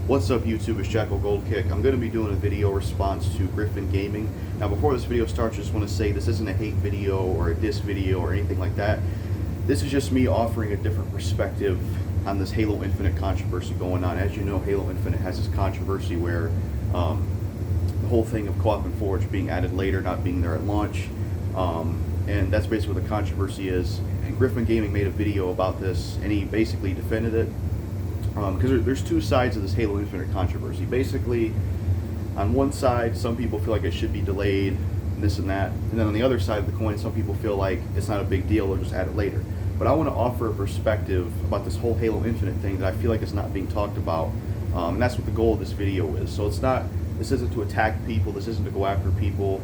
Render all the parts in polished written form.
What's up YouTube, it's JackalGoldKick. I'm going to be doing a video response to Griffin Gaming. Now before this video starts, I just want to say this isn't a hate video or a diss video or anything like that. This is just me offering a different perspective on this Halo Infinite controversy going on. As you know, Halo Infinite has this controversy where the whole thing of Co-op and Forge being added later, not being there at launch. And that's basically what the controversy is. And Griffin Gaming made a video about this and he basically defended it. Because there's two sides of this Halo Infinite controversy. Basically, on one side, some people feel like it should be delayed, and this and that. And then on the other side of the coin, some people feel like it's not a big deal, they'll just add it later. But I want to offer a perspective about this whole Halo Infinite thing that I feel like is not being talked about. And that's what the goal of this video is. So this isn't to attack people, this isn't to go after people.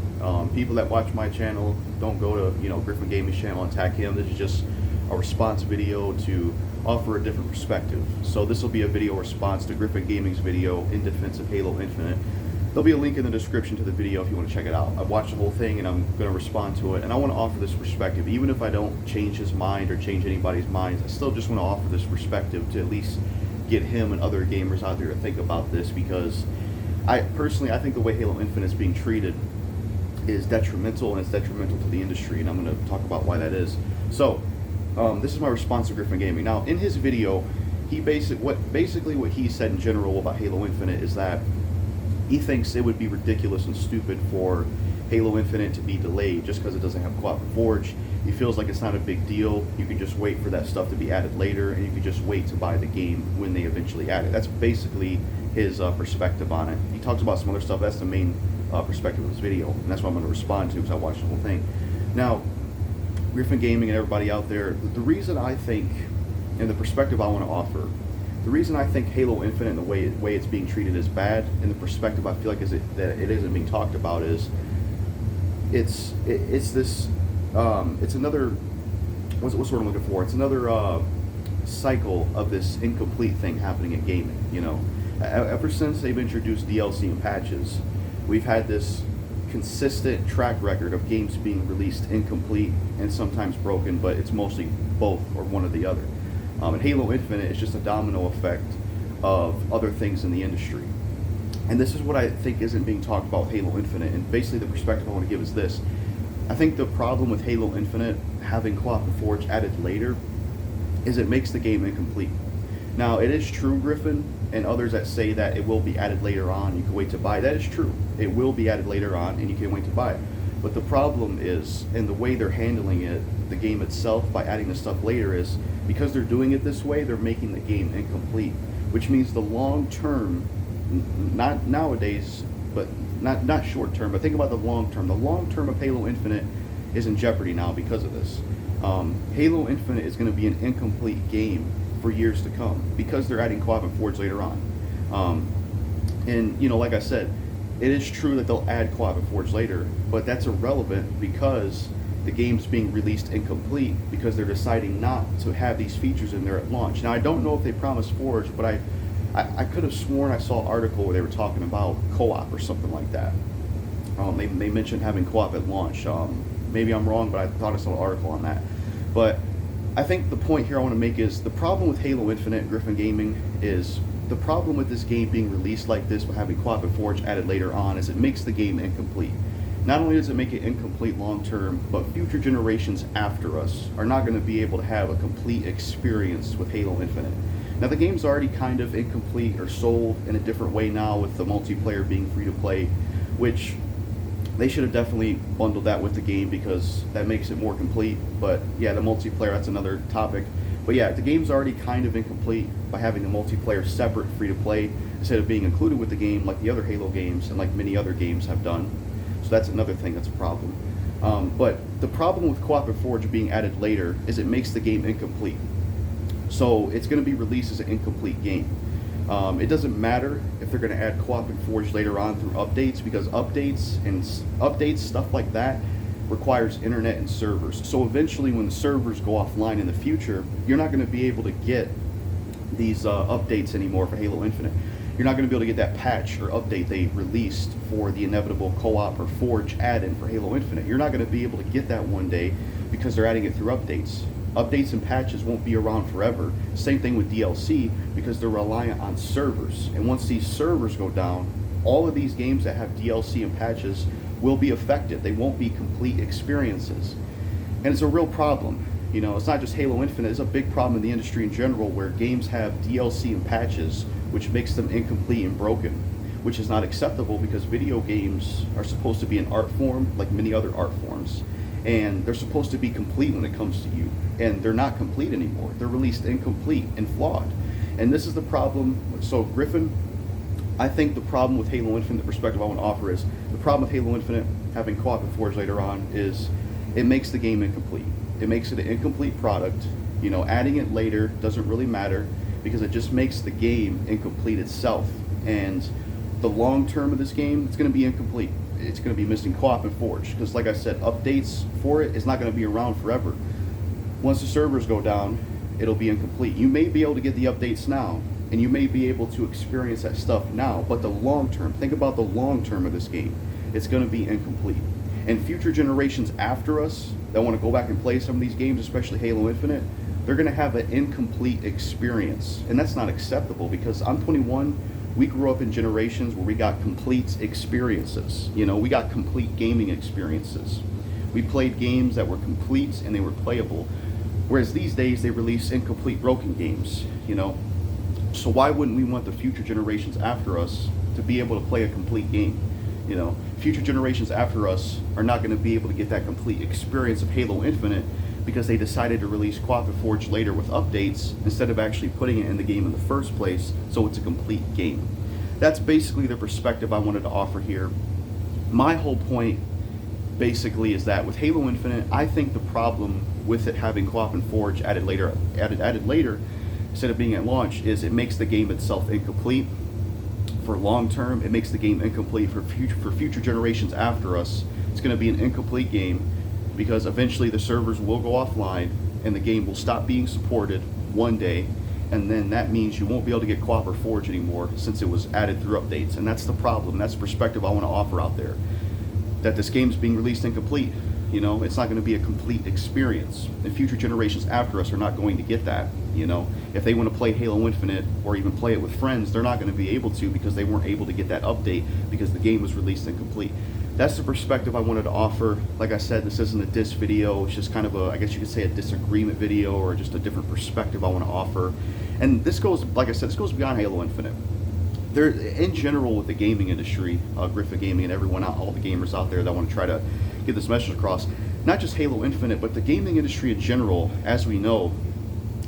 People that watch my channel, don't go to Griffin Gaming's channel and attack him. This is just a response video to offer a different perspective. So this will be a video response to Griffin Gaming's video in defense of Halo Infinite. There'll be a link in the description to the video if you want to check it out. I've watched the whole thing and I'm going to respond to it, and I want to offer this perspective. Even if I don't change his mind or change anybody's minds, I still just want to offer this perspective to at least get him and other gamers out there to think about this, because I think the way Halo Infinite is being treated is detrimental, and it's detrimental to the industry, and I'm going to talk about why that is. So this is my response to Griffin Gaming. Now, in his video, basically what he said in general about Halo Infinite is that he thinks it would be ridiculous and stupid for Halo Infinite to be delayed just because it doesn't have Co-op and Forge. He feels like it's not a big deal. You can just wait for that stuff to be added later, and you can just wait to buy the game when they eventually add it. That's basically his perspective on it. He talks about some other stuff. That's the main perspective of this video, and that's what I'm going to respond to because I watched the whole thing. Now, Griffin Gaming and everybody out there, the reason I think, and the perspective I want to offer, the reason I think Halo Infinite and the way it's being treated is bad, and the perspective I feel like that it isn't being talked about is, it's another, what's what I'm looking for? It's another cycle of this incomplete thing happening in gaming. Ever since they've introduced DLC and patches, we've had this consistent track record of games being released incomplete and sometimes broken, but it's mostly both or one or the other. And Halo Infinite is just a domino effect of other things in the industry. And this is what I think isn't being talked about with Halo Infinite, and basically the perspective I want to give is this. I think the problem with Halo Infinite having Co-op and Forge added later is it makes the game incomplete. Now, it is true, Griffin and others that say that it will be added later on, you can wait to buy. That is true. It will be added later on, and you can wait to buy it. But the problem is, in the way they're handling it, the game itself, by adding the stuff later, is because they're doing it this way, they're making the game incomplete. Which means the long term, not nowadays, but not short term, but think about the long term. The long term of Halo Infinite is in jeopardy now because of this. Halo Infinite is going to be an incomplete game for years to come because they're adding Co-op and Forge later on. And like I said, it is true that they'll add Co-op and Forge later, but that's irrelevant because the game's being released incomplete because they're deciding not to have these features in there at launch. Now, I don't know if they promised Forge, but I could have sworn I saw an article where they were talking about co-op or something like that. They mentioned having co-op at launch. Maybe I'm wrong, but I thought I saw an article on that. But I think the point here I want to make is the problem with Halo Infinite and Griffin Gaming is the problem with this game being released like this, with having Co-op and Forge added later on, is it makes the game incomplete. Not only does it make it incomplete long term, but future generations after us are not going to be able to have a complete experience with Halo Infinite. Now, the game's already kind of incomplete or sold in a different way now with the multiplayer being free to play, which they should have definitely bundled that with the game because that makes it more complete. But yeah, the multiplayer, that's another topic. But yeah, the game's already kind of incomplete by having the multiplayer separate, free to play, instead of being included with the game like the other Halo games and like many other games have done. So that's another thing that's a problem. But the problem with Co-op and Forge being added later is it makes the game incomplete. So it's going to be released as an incomplete game. It doesn't matter if they're going to add Co-op and Forge later on through updates, because updates, stuff like that, requires internet and servers. So eventually when the servers go offline in the future, you're not going to be able to get these updates anymore for Halo Infinite. You're not going to be able to get that patch or update they released for the inevitable Co-op or Forge add-in for Halo Infinite. You're not going to be able to get that one day because they're adding it through updates. Updates and patches won't be around forever. Same thing with DLC, because they're reliant on servers. And once these servers go down, all of these games that have DLC and patches will be affected. They won't be complete experiences. And it's a real problem. You know, it's not just Halo Infinite, it's a big problem in the industry in general, where games have DLC and patches, which makes them incomplete and broken, which is not acceptable, because video games are supposed to be an art form like many other art forms. And they're supposed to be complete when it comes to you. And they're not complete anymore. They're released incomplete and flawed. And this is the problem. So Griffin, I think the problem with Halo Infinite, the perspective I want to offer is, the problem with Halo Infinite having co-op and Forge later on is it makes the game incomplete. It makes it an incomplete product. You know, adding it later doesn't really matter, because it just makes the game incomplete itself. And the long term of this game, it's going to be incomplete. It's going to be missing co-op and Forge, because like I said, updates for it is not going to be around forever. Once the servers go down, it'll be incomplete. You may be able to get the updates now, and you may be able to experience that stuff now, but the long term, think about the long term of this game, it's going to be incomplete. And future generations after us that want to go back and play some of these games, especially Halo Infinite, they're going to have an incomplete experience. And that's not acceptable, because I'm 21, we grew up in generations where we got complete experiences. You know, we got complete gaming experiences. We played games that were complete and they were playable. Whereas these days they release incomplete, broken games, you know. So why wouldn't we want the future generations after us to be able to play a complete game? You know, future generations after us are not going to be able to get that complete experience of Halo Infinite, because they decided to release Co-op and Forge later with updates instead of actually putting it in the game in the first place, so it's a complete game. That's basically the perspective I wanted to offer here. My whole point basically is that with Halo Infinite, I think the problem with it having Co-op and Forge added later instead of being at launch is it makes the game itself incomplete. For long term, it makes the game incomplete for future generations after us. It's going to be an incomplete game, because eventually the servers will go offline and the game will stop being supported one day, and then that means you won't be able to get Co-op or Forge anymore, since it was added through updates. And that's the problem. That's the perspective I want to offer out there, that this game's being released incomplete. You know, it's not going to be a complete experience, and future generations after us are not going to get that. You know, if they want to play Halo Infinite or even play it with friends, they're not going to be able to, because they weren't able to get that update because the game was released incomplete. That's the perspective I wanted to offer. Like I said, this isn't a diss video. It's just kind of a, I guess you could say, a disagreement video, or just a different perspective I want to offer. And this goes, like I said, this goes beyond Halo Infinite. There, in general, with the gaming industry, Griffin Gaming and everyone out, all the gamers out there that want to try to get this message across, not just Halo Infinite, but the gaming industry in general, as we know,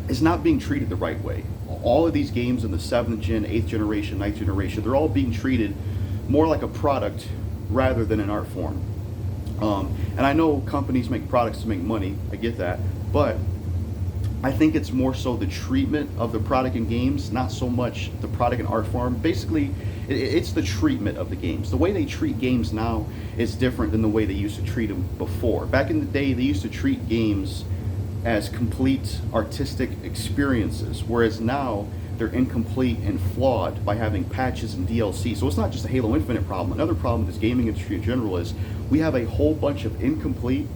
is not being treated the right way. All of these games in the 7th gen, 8th generation, 9th generation, they're all being treated more like a product rather than an art form. And I know companies make products to make money, I get that, but I think it's more so the treatment of the product in games, not so much the product and art form. Basically, it's the treatment of the games. The way they treat games now is different than the way they used to treat them before. Back in the day, they used to treat games as complete artistic experiences, whereas now they're incomplete and flawed by having patches and DLC. So it's not just a Halo Infinite problem. Another problem with this gaming industry in general is we have a whole bunch of incomplete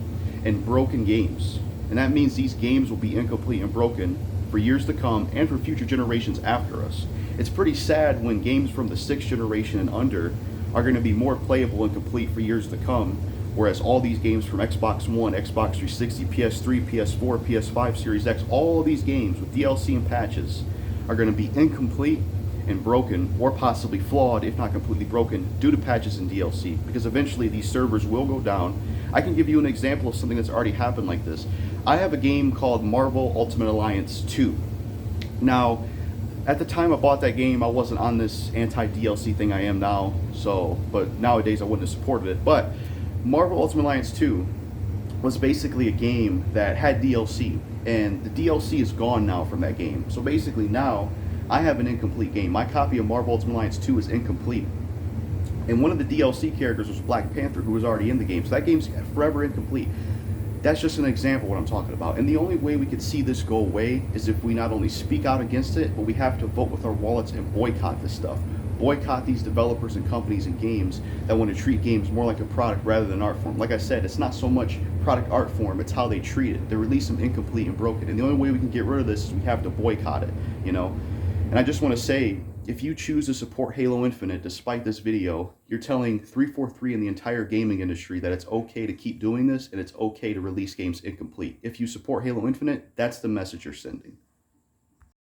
and broken games. And that means these games will be incomplete and broken for years to come and for future generations after us. It's pretty sad when games from the 6th generation and under are going to be more playable and complete for years to come, whereas all these games from Xbox One, Xbox 360, PS3, PS4, PS5, Series X, all of these games with DLC and patches are going to be incomplete and broken, or possibly flawed, if not completely broken, due to patches and DLC, because eventually these servers will go down. I can give you an example of something that's already happened like this. I have a game called Marvel Ultimate Alliance 2. Now, at the time I bought that game, I wasn't on this anti-DLC thing I am now, but nowadays I wouldn't have supported it. But Marvel Ultimate Alliance 2 was basically a game that had DLC, and the DLC is gone now from that game. So basically now, I have an incomplete game. My copy of Marvel Ultimate Alliance 2 is incomplete. And one of the DLC characters was Black Panther, who was already in the game. So that game's forever incomplete. That's just an example of what I'm talking about. And the only way we could see this go away is if we not only speak out against it, but we have to vote with our wallets and boycott this stuff. Boycott these developers and companies and games that want to treat games more like a product rather than art form. Like I said, it's not so much product art form. It's how they treat it. They release them incomplete and broken. And the only way we can get rid of this is we have to boycott it, you know? And I just want to say, if you choose to support Halo Infinite despite this video, you're telling 343 and the entire gaming industry that it's okay to keep doing this and it's okay to release games incomplete. If you support Halo Infinite, that's the message you're sending.